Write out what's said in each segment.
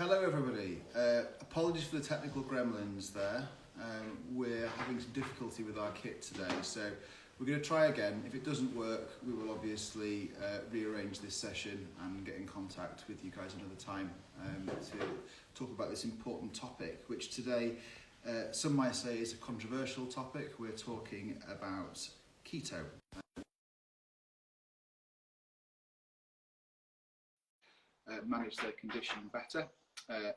Hello everybody, apologies for the technical gremlins there. We're having some difficulty with our kit today, so we're going to try again. If it doesn't work, we will obviously rearrange this session and get in contact with you guys another time to talk about this important topic, which today some might say is a controversial topic. We're talking about keto. Manage their condition better.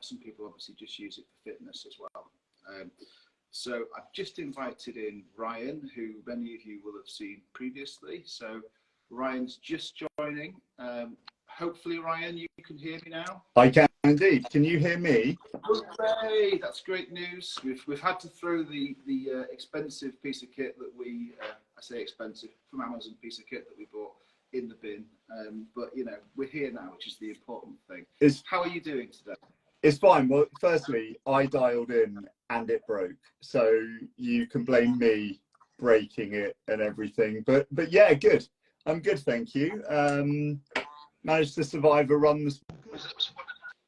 Some people obviously just use it for fitness as well. So I've just invited in Ryan, who many of you will have seen previously. So Ryan's just joining. Hopefully, Ryan, you can hear me now. I can indeed. Can you hear me? Hooray! That's great news. We've had to throw the expensive piece of kit that we, I say expensive, from Amazon piece of kit that we bought in the bin. But, you know, we're here now, which is the important thing. How are you doing today? It's fine. Well, firstly, I dialed in and it broke. So you can blame me breaking it and everything. But yeah, good. I'm good, thank you. Managed to survive a run this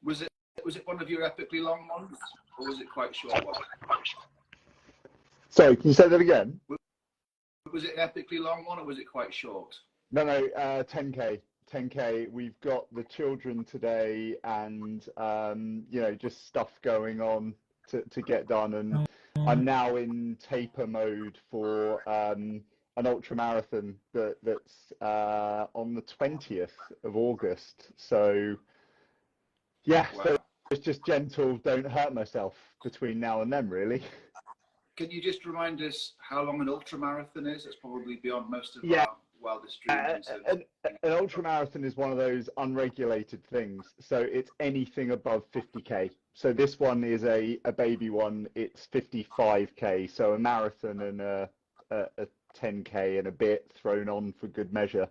Was it one of your epically long ones, or was it quite short one? Sorry, can you say that again? Was it an epically long one, or was it quite short? No, 10K. 10K. We've got the children today and, you know, just stuff going on to get done. And I'm now in taper mode for an ultra marathon that's on the 20th of August. So, yeah, Wow. So it's just gentle, don't hurt myself between now and then, really. Can you just remind us how long an ultra marathon is? It's probably beyond most of our wildest dreams. An ultra marathon is one of those unregulated things. So it's anything above 50K. So this one is a baby one. It's 55K. So a marathon and a 10K and a bit thrown on for good measure.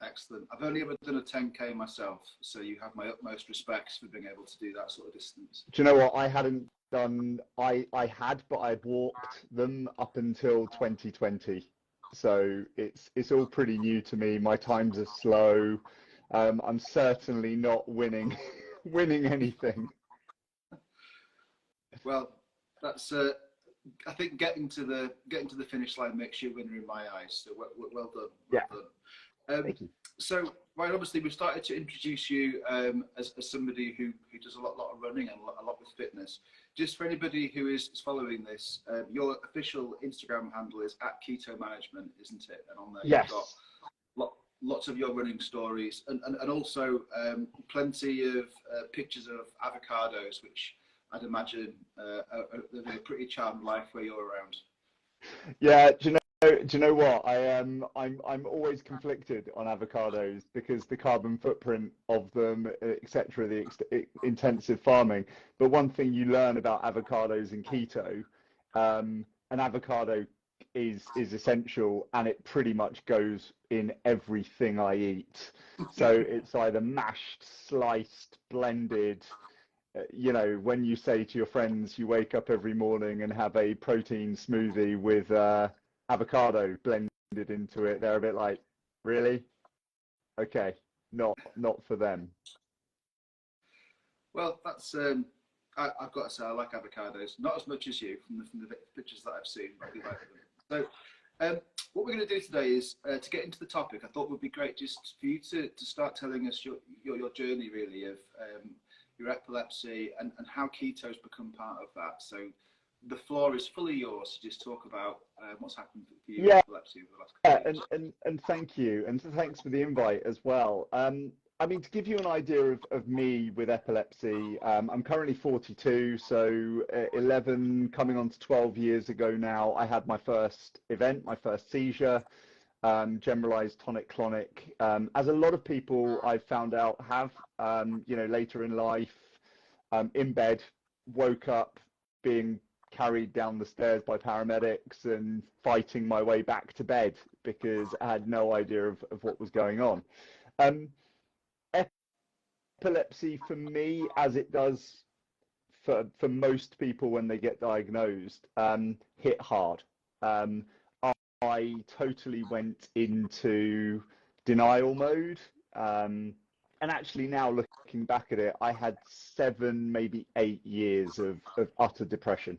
Excellent. I've only ever done a 10K myself, so you have my utmost respects for being able to do that sort of distance. Do you know what? I hadn't done, I had, but I'd walked them up until 2020. So it's all pretty new to me. My times are slow. I'm certainly not winning anything. Well, that's I think getting to the finish line makes you a winner in my eyes. So well done. Well done. Thank you. So, right, obviously we've started to introduce you as somebody who does a lot of running and a lot with fitness. Just for anybody who is following this, your official Instagram handle is @KetoManagement, isn't it? And on there Yes. You've got lots of your running stories and also plenty of pictures of avocados, which I'd imagine are living a pretty charmed life where you're around. Yeah, do you know what? I'm always conflicted on avocados because the carbon footprint of them, etc., the intensive farming. But one thing you learn about avocados in keto, an avocado is essential, and it pretty much goes in everything I eat. So it's either mashed, sliced, blended. You know, when you say to your friends you wake up every morning and have a protein smoothie with avocado blended into it, they're a bit like, really? Okay, not for them. Well, that's I've got to say I like avocados, not as much as you from the pictures that I've seen, but I do like them. So what we're going to do today is to get into the topic. I thought it would be great just for you to start telling us your journey really of your epilepsy and how keto's become part of that. So the floor is fully yours to just talk about what's happened for you with epilepsy over the last couple of years. And thank you, and thanks for the invite as well. I mean, to give you an idea of me with epilepsy, I'm currently 42, so 11 coming on to 12 years ago now, I had my first event, my first seizure, generalized tonic-clonic, as a lot of people I've found out have, you know, later in life, in bed, woke up being carried down the stairs by paramedics and fighting my way back to bed because I had no idea of what was going on. Epilepsy for me, as it does for most people when they get diagnosed, hit hard. I totally went into denial mode, and actually now looking looking back at it, I had 7, maybe 8 years of utter depression.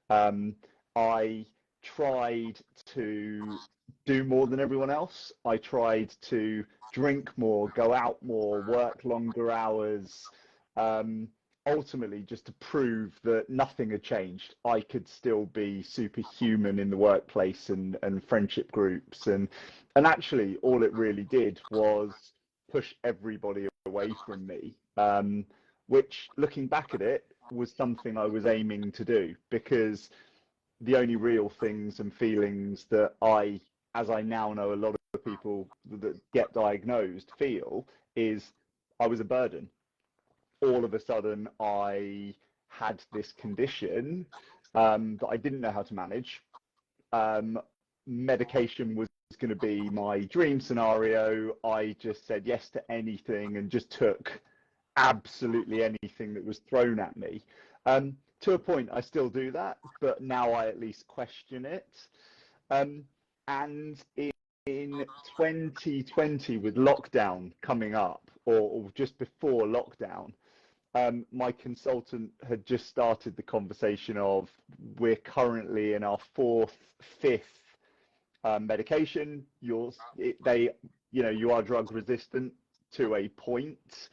I tried to do more than everyone else. I tried to drink more, go out more, work longer hours, ultimately just to prove that nothing had changed. I could still be superhuman in the workplace and friendship groups. And actually, all it really did was push everybody away from me, which, looking back at it, was something I was aiming to do, because the only real things and feelings that as I now know, a lot of people that get diagnosed feel is I was a burden. All of a sudden, I had this condition that I didn't know how to manage. Medication was going to be my dream scenario. I just said yes to anything and just took absolutely anything that was thrown at me. To a point, I still do that, but now I at least question it. And in 2020, with lockdown coming up, or just before lockdown, my consultant had just started the conversation of, we're currently in our 4th, 5th medication. You are drug resistant to a point.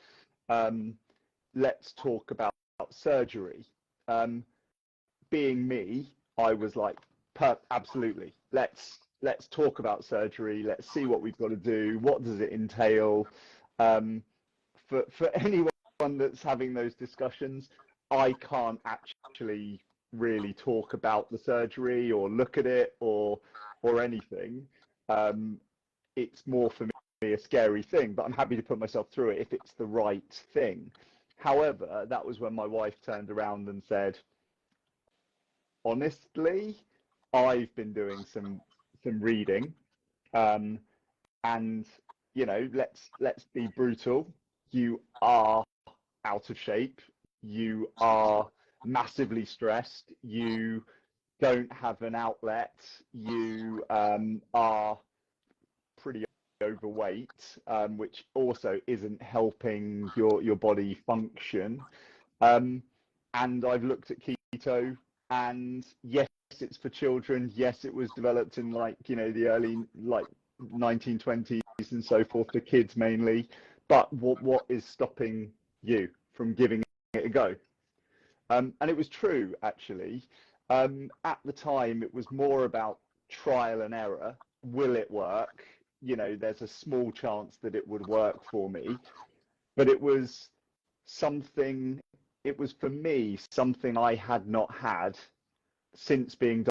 Let's talk about surgery. Being me, I was like, absolutely. Let's talk about surgery. Let's see what we've got to do. What does it entail? For anyone that's having those discussions, I can't actually really talk about the surgery or look at it or anything. It's more for me a scary thing, but I'm happy to put myself through it if it's the right thing. However, that was when my wife turned around and said, honestly, I've been doing some reading, and let's be brutal. You are out of shape. You are massively stressed. You don't have an outlet. You are pretty overweight, which also isn't helping your body function. And I've looked at keto, and yes, it's for children. Yes, it was developed in the early 1920s and so forth, for kids mainly. But what is stopping you from giving it a go? And it was true, actually. At the time, it was more about trial and error. Will it work? There's a small chance that it would work for me. But it was for me, something I had not had since being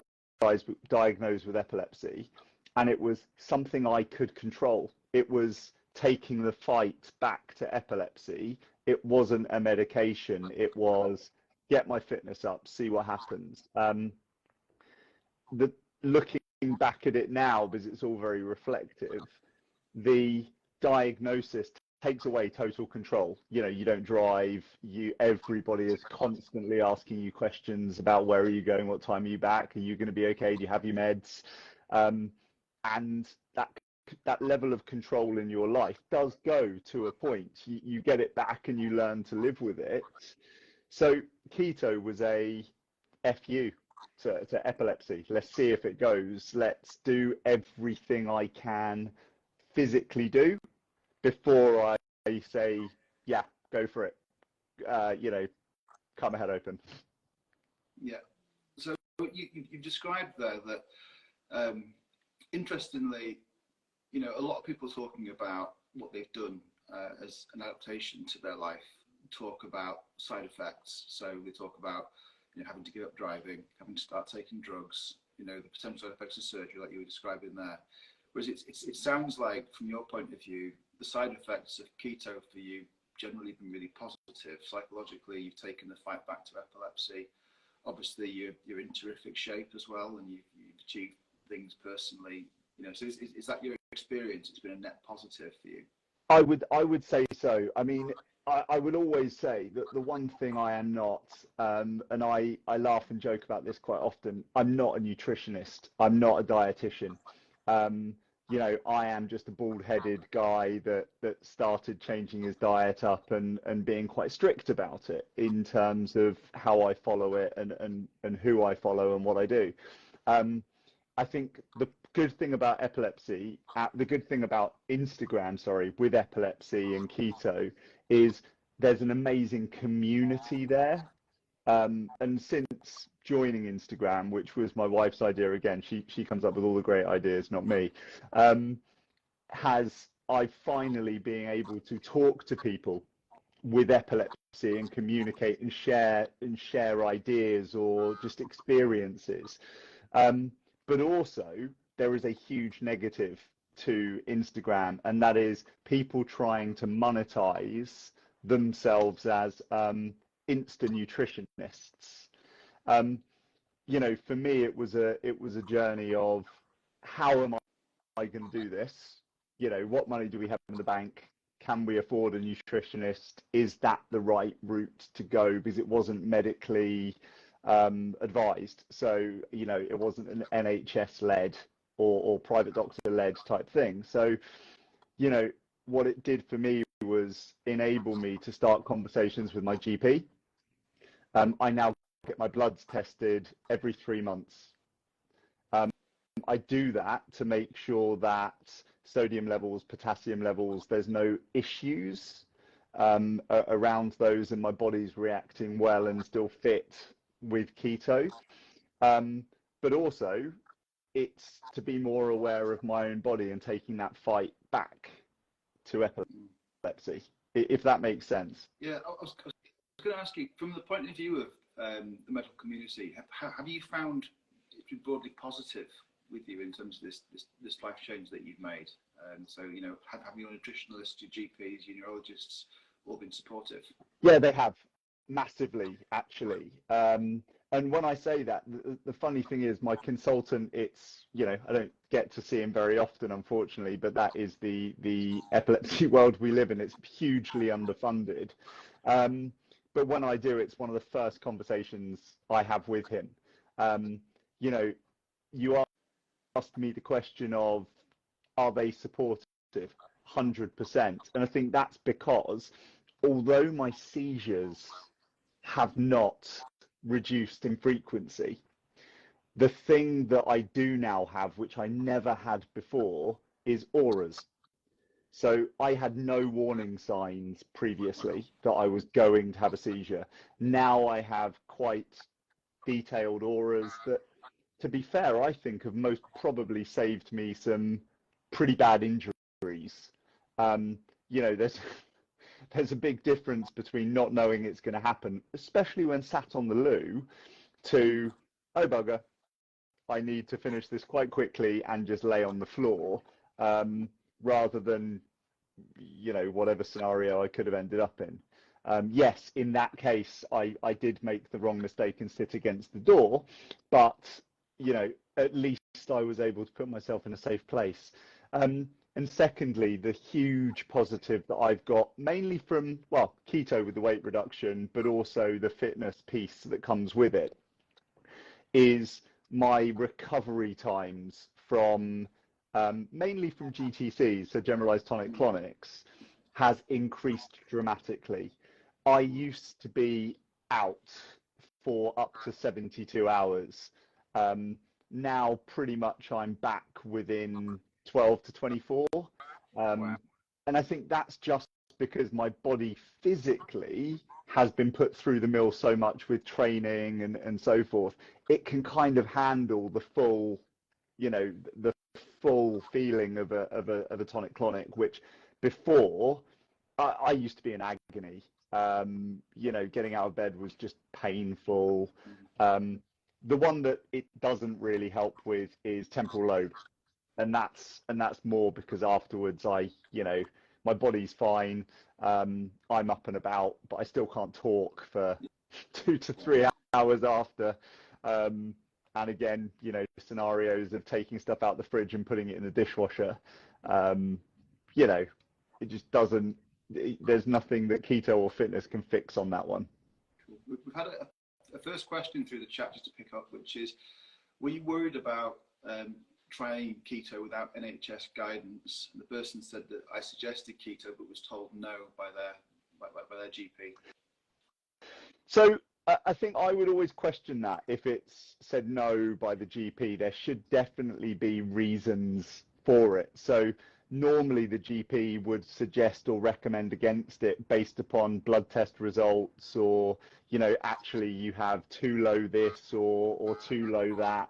diagnosed with epilepsy. And it was something I could control. It was taking the fight back to epilepsy. It wasn't a medication. It was get my fitness up, see what happens. Looking back at it now, because it's all very reflective, the diagnosis takes away total control. You don't drive. Everybody is constantly asking you questions about where are you going, what time are you back, are you going to be okay, do you have your meds? And that level of control in your life does go to a point. You get it back and you learn to live with it. So keto was a FU to epilepsy. Let's see if it goes. Let's do everything I can physically do before I say, yeah, go for it. Cut my head open. Yeah. So you've described there that, interestingly, a lot of people talking about what they've done as an adaptation to their life talk about side effects. So they talk about having to give up driving, having to start taking drugs, the potential side effects of surgery, like you were describing there. Whereas it sounds like, from your point of view, the side effects of keto for you generally been really positive. Psychologically, you've taken the fight back to epilepsy. Obviously, you're in terrific shape as well, and you've achieved things personally. So is that your experience? It's been a net positive for you? I would say so. I mean, I would always say that the one thing I am not, and I laugh and joke about this quite often, I'm not a nutritionist. I'm not a dietitian. you know, I am just a bald-headed guy that started changing his diet up and being quite strict about it in terms of how I follow it and who I follow and what I do. I think the good thing about the good thing about Instagram, sorry, with epilepsy and keto is there's an amazing community there. And since joining Instagram, which was my wife's idea again, she comes up with all the great ideas, not me, has I finally being able to talk to people with epilepsy and communicate and share ideas or just experiences. But also there is a huge negative to Instagram, and that is people trying to monetize themselves as Insta nutritionists. You know, for me, it was a journey of how am I going to do this? You know, what money do we have in the bank? Can we afford a nutritionist? Is that the right route to go? Because it wasn't medically advised. So, you know, it wasn't an NHS led or private doctor led type thing. So, you know, what it did for me was enable me to start conversations with my GP. I now get my bloods tested every 3 months. I do that to make sure that sodium levels, potassium levels, there's no issues around those, and my body's reacting well and still fit with keto. But also, it's to be more aware of my own body and taking that fight back to epilepsy, if that makes sense. Yeah, I was going to ask you, from the point of view of the medical community, have you found it been broadly positive with you in terms of this life change that you've made? So, you know, have your nutritionalists, your GPs, your neurologists all been supportive? Yeah, they have, massively, actually. And when I say that, the funny thing is my consultant, it's, you know, I don't get to see him very often, unfortunately, but that is the epilepsy world we live in. It's hugely underfunded. But when I do, it's one of the first conversations I have with him. You know, you asked me the question of, are they supportive? 100%. And I think that's because although my seizures have not reduced in frequency, the thing that I do now have, which I never had before, is auras. So I had no warning signs previously that I was going to have a seizure. Now I have quite detailed auras that, to be fair, I think have most probably saved me some pretty bad injuries. You know, there's a big difference between not knowing it's going to happen, especially when sat on the loo, to, oh bugger, I need to finish this quite quickly and just lay on the floor, rather than, you know, whatever scenario I could have ended up in. Yes, in that case, I did make the wrong mistake and sit against the door, but, you know, at least I was able to put myself in a safe place. And secondly, the huge positive that I've got, mainly from, well, keto with the weight reduction, but also the fitness piece that comes with it, is my recovery times from, mainly from GTCs, so generalized tonic-clonics, has increased dramatically. I used to be out for up to 72 hours. Now pretty much I'm back within 12 to 24. Wow. And I think that's just because my body physically has been put through the mill so much with training and so forth. It can kind of handle the full, you know, the full feeling of a tonic-clonic, which before I used to be in agony. You know, getting out of bed was just painful. The one that it doesn't really help with is temporal lobe. And that's more because afterwards you know, my body's fine. I'm up and about, but I still can't talk for 2 to 3 hours after. And again, you know, scenarios of taking stuff out the fridge and putting it in the dishwasher. You know, it just doesn't, there's nothing that keto or fitness can fix on that one. We've had a first question through the chat just to pick up, which is, were you worried about trying keto without NHS guidance, and the person said that I suggested keto but was told no by their GP. So I think I would always question that. If it's said no by the GP, there should definitely be reasons for it. So normally the GP would suggest or recommend against it based upon blood test results, or, you know, actually you have too low this or too low that.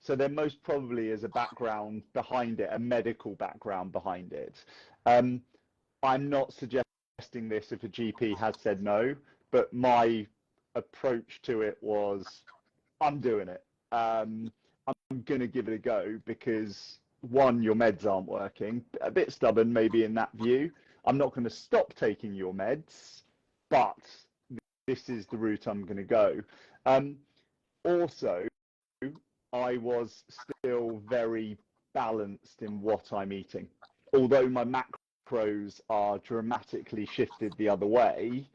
So there most probably is a background behind it, a medical background behind it. I'm not suggesting this if a GP has said no, but my approach to it was, I'm doing it. I'm going to give it a go because, one, your meds aren't working. A bit stubborn maybe in that view. I'm not going to stop taking your meds, but this is the route I'm going to go. Also, I was still very balanced in what I'm eating. Although my macros are dramatically shifted the other way,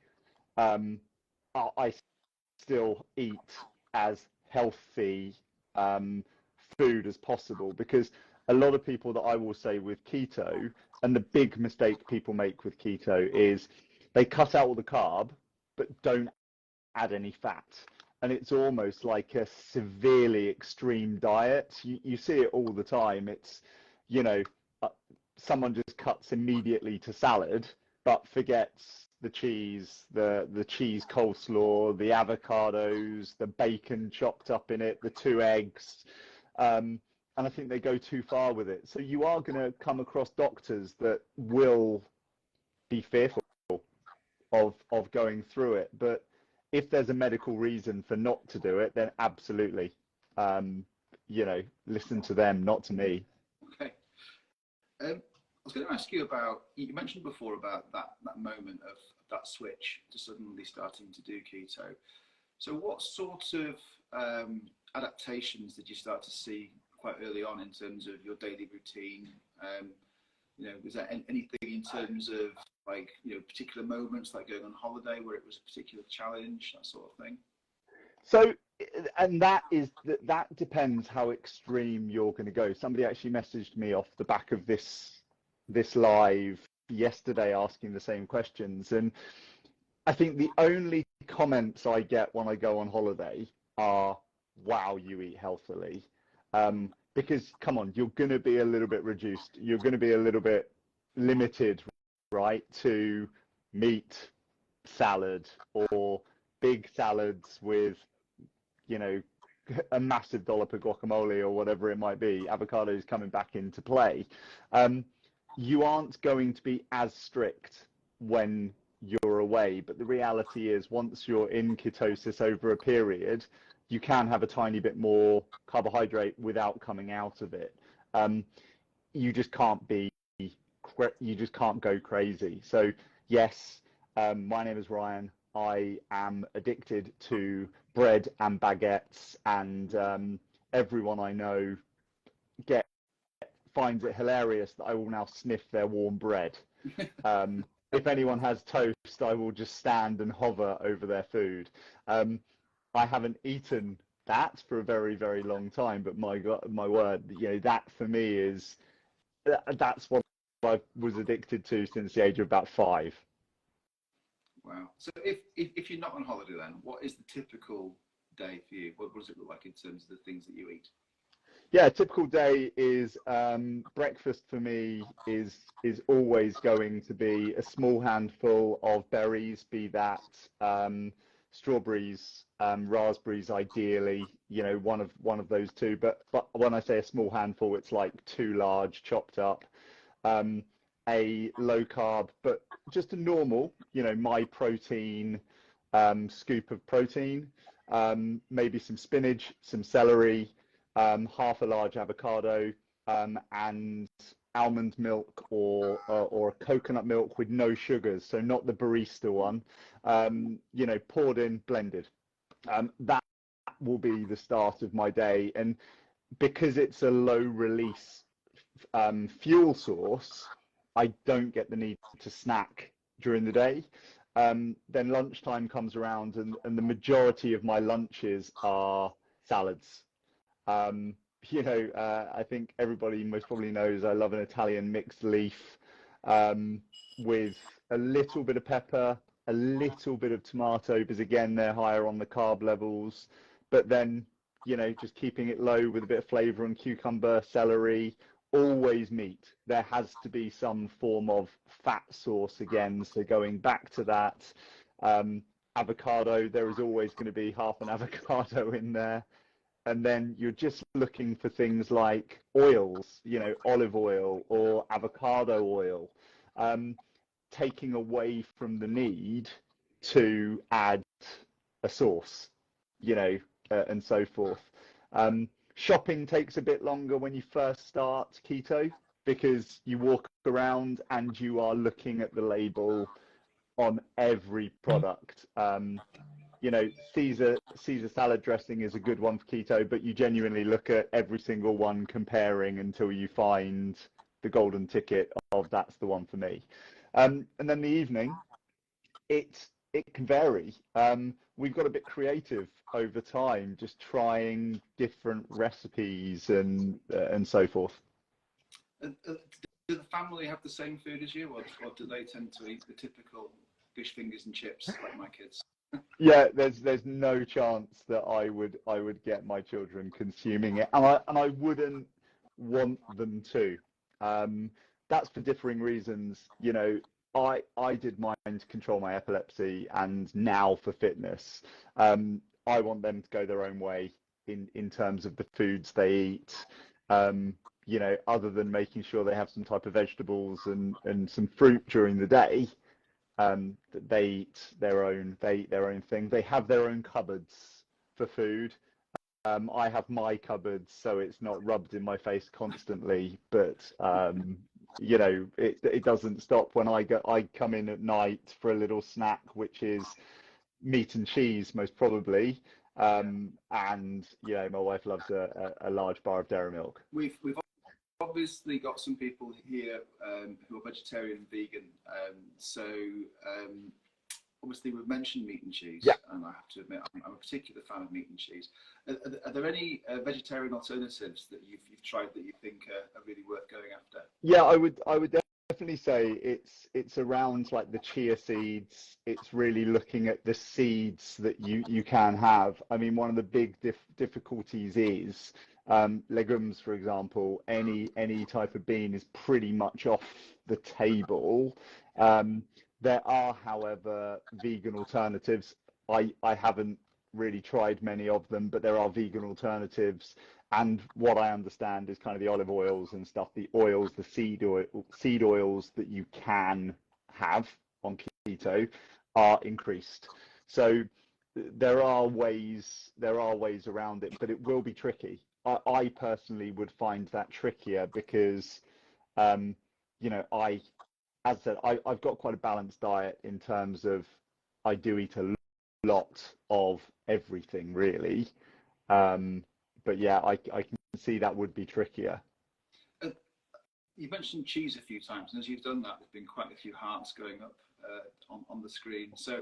I still eat as healthy food as possible, because a lot of people that I will say with keto, and the big mistake people make with keto is they cut out all the carb but don't add any fat, and it's almost like a severely extreme diet. You see it all the time. It's, you know, someone just cuts immediately to salad but forgets the cheese, the cheese coleslaw, the avocados, the bacon chopped up in it, the 2 eggs, and I think they go too far with it. So you are going to come across doctors that will be fearful of going through it, but if there's a medical reason for not to do it, then absolutely, you know, listen to them, not to me. Okay. I was going to ask you about, you mentioned before about that moment of that switch to suddenly starting to do keto. So what sort of adaptations did you start to see quite early on in terms of your daily routine? You know, was there anything in terms of, like, you know, particular moments like going on holiday where it was a particular challenge, that sort of thing? So, and that depends how extreme you're going to go. Somebody actually messaged me off the back of this live yesterday asking the same questions, and I think the only comments I get when I go on holiday are, wow, you eat healthily. Because, come on, you're going to be a little bit reduced. You're going to be a little bit limited, right, to meat, salad, or big salads with, you know, a massive dollop of guacamole or whatever it might be. Avocados coming back into play. You aren't going to be as strict when you're away, but the reality is once you're in ketosis over a period, you can have a tiny bit more carbohydrate without coming out of it. You just can't go crazy. So yes, my name is Ryan. I am addicted to bread and baguettes, and everyone I know finds it hilarious that I will now sniff their warm bread. If anyone has toast, I will just stand and hover over their food. I haven't eaten that for a very, very long time, but my God, my word, you know, that for me that's what I was addicted to since the age of about 5. Wow. So if you're not on holiday, then what is the typical day for you? What does it look like in terms of the things that you eat? Yeah, a typical day is breakfast for me is always going to be a small handful of berries, be that strawberries, raspberries, ideally, you know, one of those two. But when I say a small handful, it's like 2 large chopped up. A low carb, but just a normal, you know, my protein, scoop of protein, maybe some spinach, some celery, half a large avocado, and almond milk or a coconut milk with no sugars, so not the barista one, you know, poured in, blended. That will be the start of my day, and because it's a low release fuel source, I don't get the need to snack during the day. Then lunchtime comes around, and the majority of my lunches are salads. I think everybody most probably knows I love an Italian mixed leaf with a little bit of pepper, a little bit of tomato, because again, they're higher on the carb levels, but then, just keeping it low with a bit of flavor and cucumber, celery, always meat. There has to be some form of fat source again. So going back to that, avocado, there is always going to be half an avocado in there. And then you're just looking for things like oils, olive oil or avocado oil, taking away from the need to add a sauce, and so forth. Shopping takes a bit longer when you first start keto because you walk around and you are looking at the label on every product. Caesar salad dressing is a good one for keto, but you genuinely look at every single one comparing until you find the golden ticket of that's the one for me. And then the evening, it can vary. We've got a bit creative over time, just trying different recipes and so forth. Do the family have the same food as you, or do they tend to eat the typical fish fingers and chips like my kids? Yeah, there's no chance that I would get my children consuming it, and I wouldn't want them to. That's for differing reasons. I did mine to control my epilepsy, and now for fitness. I want them to go their own way in terms of the foods they eat. Other than making sure they have some type of vegetables and some fruit during the day. They eat their own thing. They have their own cupboards for food. I have my cupboards, so it's not rubbed in my face constantly. But it doesn't stop when I come in at night for a little snack, which is meat and cheese, most probably. And my wife loves a large bar of dairy milk. We've obviously got some people here who are vegetarian and vegan. Obviously we've mentioned meat and cheese, yeah. And I have to admit I'm a particular fan of meat and cheese. Are there any vegetarian alternatives that you've tried that you think are really worth going after? Yeah, I would definitely say it's around like the chia seeds. It's really looking at the seeds that you can have. I mean, one of the big difficulties is legumes, for example. Any type of bean is pretty much off the table. There are, however, vegan alternatives. I haven't really tried many of them, but there are vegan alternatives. And what I understand is kind of the olive oils and stuff, the seed oils that you can have on keto are increased. So there are ways around it, but it will be tricky. I personally would find that trickier because, as I said, I've got quite a balanced diet in terms of I do eat a lot of everything, really. But yeah, I can see that would be trickier. You mentioned cheese a few times, and as you've done that, there's been quite a few hearts going up on the screen. So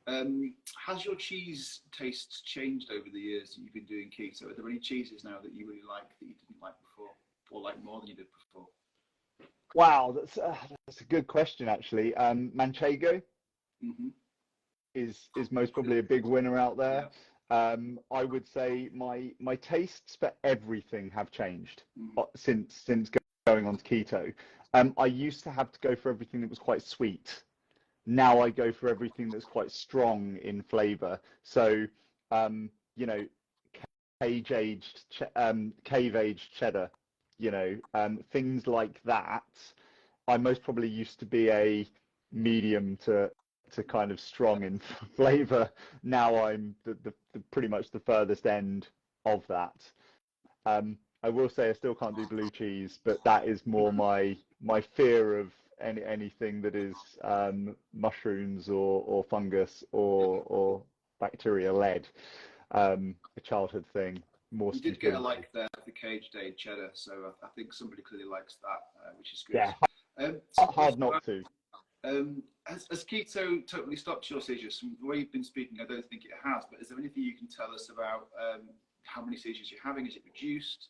has your cheese tastes changed over the years that you've been doing keto? Are there any cheeses now that you really like that you didn't like before, or like more than you did before? Wow, that's a good question, actually. Manchego is most probably a big winner out there. Yeah. I would say my tastes for everything have changed since going on to keto. I used to have to go for everything that was quite sweet. Now I go for everything that's quite strong in flavour. So, cave-aged cheddar, things like that. I most probably used to be a medium to kind of strong in flavour. Now I'm the pretty much the furthest end of that. I will say I still can't do blue cheese, but that is more my fear of anything that is mushrooms or fungus or bacteria led. A childhood thing. You did get a like the cage-aged cheddar, so I think somebody clearly likes that, which is good. Yeah, hard not to. Has keto totally stopped your seizures? From the way you've been speaking, I don't think it has, but is there anything you can tell us about how many seizures you're having? Is it reduced?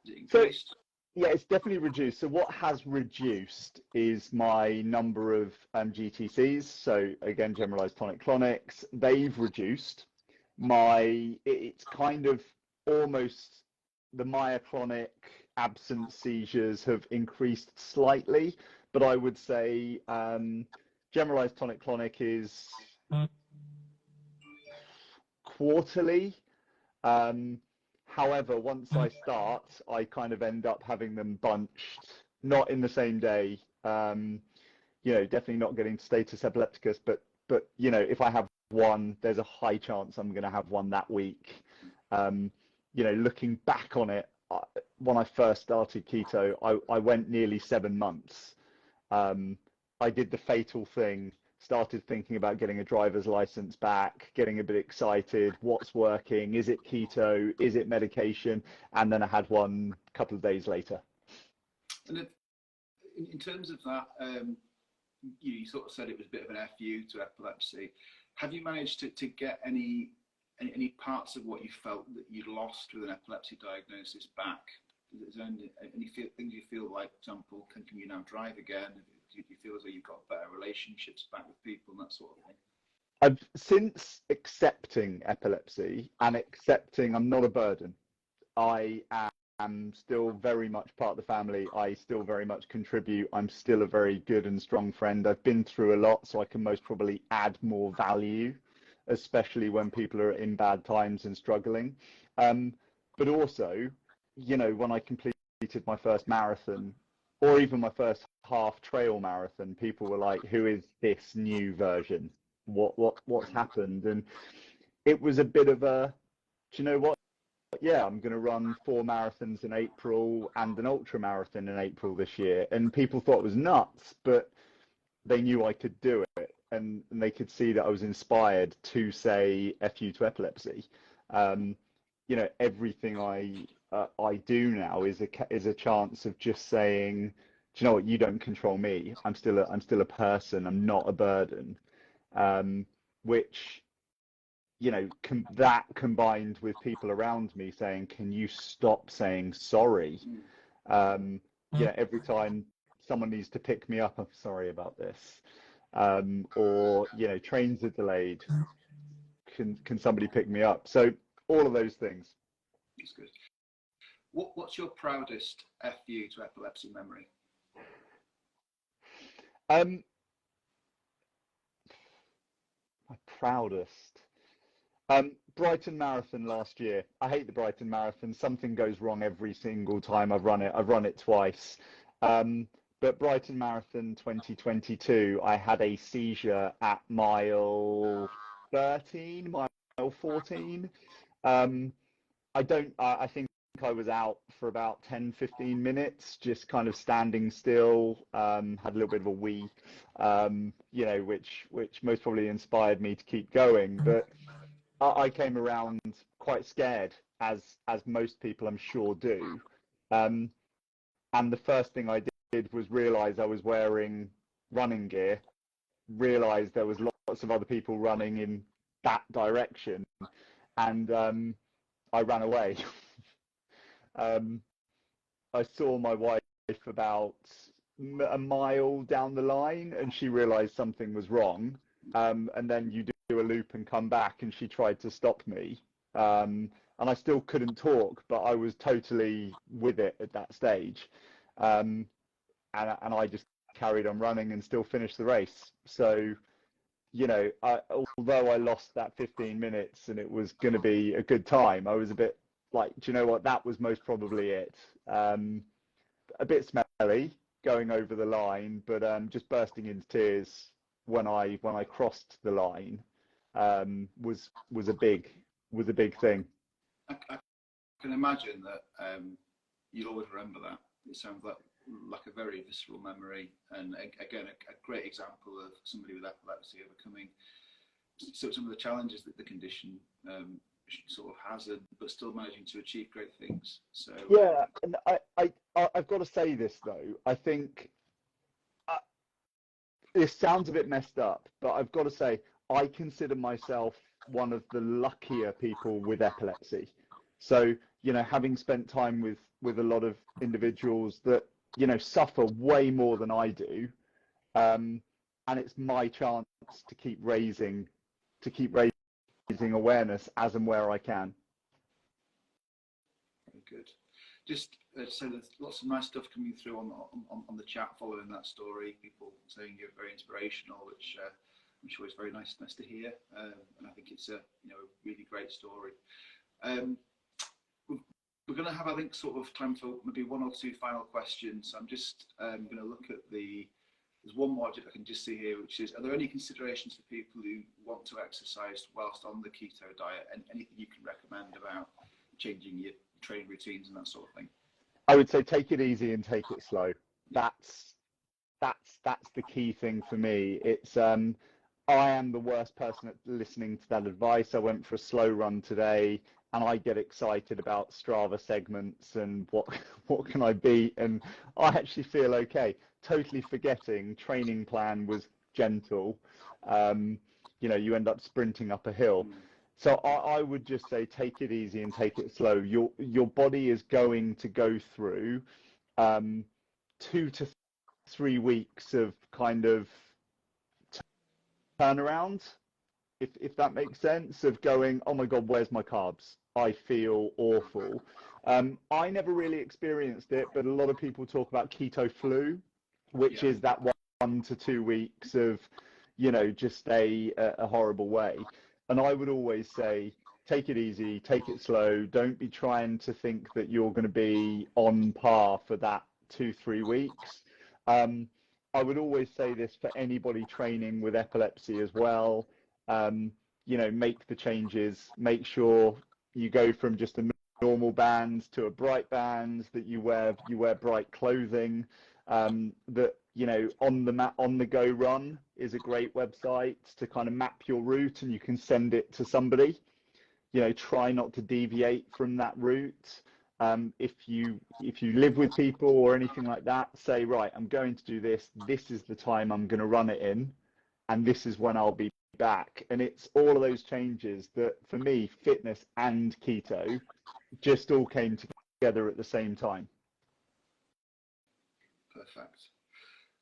Is it So increased? yeah, it's definitely reduced. So what has reduced is my number of GTCs. So again, generalized tonic-clonics, they've reduced. It's kind of almost the myoclonic absence seizures have increased slightly, but I would say generalized tonic-clonic is quarterly. Um, However, once I start, I kind of end up having them bunched, not in the same day. Definitely not getting to status epilepticus, but if I have one, there's a high chance I'm going to have one that week. Looking back on it, when I first started keto, I went nearly 7 months. I did the fatal thing, started thinking about getting a driver's license back, getting a bit excited, what's working, is it keto, is it medication, and then I had one a couple of days later. And in terms of that, you sort of said it was a bit of an FU to epilepsy. Have you managed to get any parts of what you felt that you'd lost with an epilepsy diagnosis back? Is there any things you feel like, for example, can you now drive again? Do you feel as though you've got better relationships back with people and that sort of thing? I've since accepting epilepsy and accepting I'm not a burden. I am still very much part of the family. I still very much contribute. I'm still a very good and strong friend. I've been through a lot, so I can most probably add more value, especially when people are in bad times and struggling. But also, when I completed my first marathon, or even my first half trail marathon, people were like, "Who is this new version? What's happened?" And it was a bit of a, do you know what? Yeah, I'm going to run 4 marathons in April and an ultra marathon in April this year. And people thought it was nuts, but they knew I could do it, and they could see that I was inspired to say "fu" to epilepsy. Everything I do now is a chance of just saying, do you know what? You don't control me. I'm still a person. I'm not a burden. Which that combined with people around me saying, "Can you stop saying sorry?" Every time someone needs to pick me up, "I'm sorry about this," or trains are delayed. Can somebody pick me up? So all of those things. That's good. What's your proudest FU to epilepsy memory? My proudest. Brighton Marathon last year. I hate the Brighton Marathon. Something goes wrong every single time I've run it. I've run it twice. But Brighton Marathon 2022, I had a seizure at mile 13, mile 14. I think I was out for about 10-15 minutes, just kind of standing still, had a little bit of a wee, which most probably inspired me to keep going. But I came around quite scared, as most people I'm sure do. And the first thing I did was realize I was wearing running gear, realize there was lots of other people running in that direction, and I ran away. I saw my wife about a mile down the line, and she realized something was wrong. And then you do a loop and come back, and she tried to stop me. And I still couldn't talk, but I was totally with it at that stage. And I just carried on running and still finished the race. So, although I lost that 15 minutes and it was going to be a good time, I was a bit like, do you know what? That was most probably it. A bit smelly going over the line, but just bursting into tears when I crossed the line was a big thing. I can imagine that you'll always remember that. It sounds like a very visceral memory, and again a great example of somebody with epilepsy overcoming some of the challenges that the condition sort of has, but still managing to achieve great things. So yeah, and I've got to say this though. I think this sounds a bit messed up, but I've got to say I consider myself one of the luckier people with epilepsy. So having spent time with a lot of individuals that, suffer way more than I do. And it's my chance to keep raising awareness as and where I can. Very good. Just so there's lots of nice stuff coming through on the chat following that story. People saying you're very inspirational, which I'm sure is very nice to hear. And I think it's a really great story. We're going to have, I think, sort of time for maybe one or two final questions. I'm just going to look at there's one more I can just see here, which is, are there any considerations for people who want to exercise whilst on the keto diet, and anything you can recommend about changing your training routines and that sort of thing? I would say take it easy and take it slow. That's the key thing for me. It's I am the worst person at listening to that advice. I went for a slow run today, and I get excited about Strava segments and what can I beat, and I actually feel okay. Totally forgetting training plan was gentle. You end up sprinting up a hill. So I would just say take it easy and take it slow. Your body is going to go through 2 to 3 weeks of kind of turnaround, if that makes sense, of going, oh my God, where's my carbs? I feel awful. I never really experienced it, but a lot of people talk about keto flu, which is that 1 to 2 weeks of, just a horrible way. And I would always say, take it easy, take it slow. Don't be trying to think that you're going to be on par for that 2-3 weeks. I would always say this for anybody training with epilepsy as well. Make the changes. Make sure you go from just a normal band to a bright band, that you wear bright clothing. That on the go run is a great website to kind of map your route, and you can send it to somebody. Try not to deviate from that route. If you live with people or anything like that, say, right, I'm going to do this. This is the time I'm going to run it in, and this is when I'll be back. And it's all of those changes that, for me, fitness and keto just all came together at the same time. Perfect.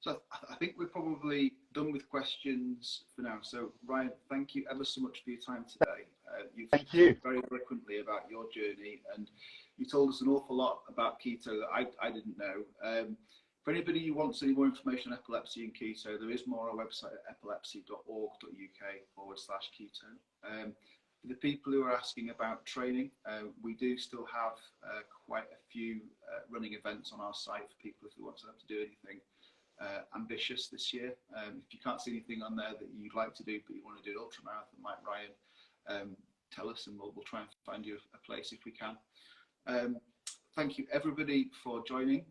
So I think we're probably done with questions for now. So Ryan, thank you ever so much for your time today. You've Thank you. talked very eloquently about your journey, and you told us an awful lot about keto that I didn't know. For anybody who wants any more information on epilepsy and keto, there is more on our website at epilepsy.org.uk/keto. For the people who are asking about training, we do still have quite a few running events on our site for people who want to have to do anything ambitious this year. If you can't see anything on there that you'd like to do, but you want to do an ultramarathon like Ryan, tell us and we'll try and find you a place if we can. Thank you everybody for joining.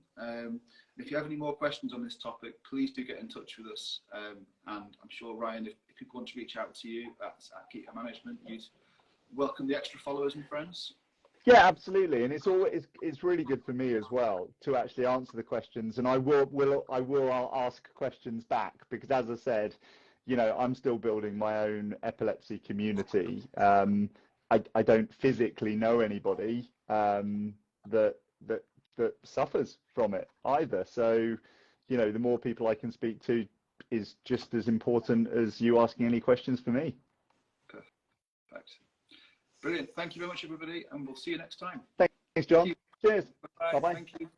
If you have any more questions on this topic, please do get in touch with us. And I'm sure, Ryan, if people want to reach out to you at Keto Management, you'd welcome the extra followers and friends. Yeah, absolutely, and it's really good for me as well to actually answer the questions, and I will ask questions back, because, as I said, I'm still building my own epilepsy community. I don't physically know anybody that suffers from it either. So, the more people I can speak to is just as important as you asking any questions for me. Perfect. Brilliant. Thank you very much, everybody, and we'll see you next time. Thanks, John. Thank you. Cheers. Bye-bye. Bye-bye. Thank you.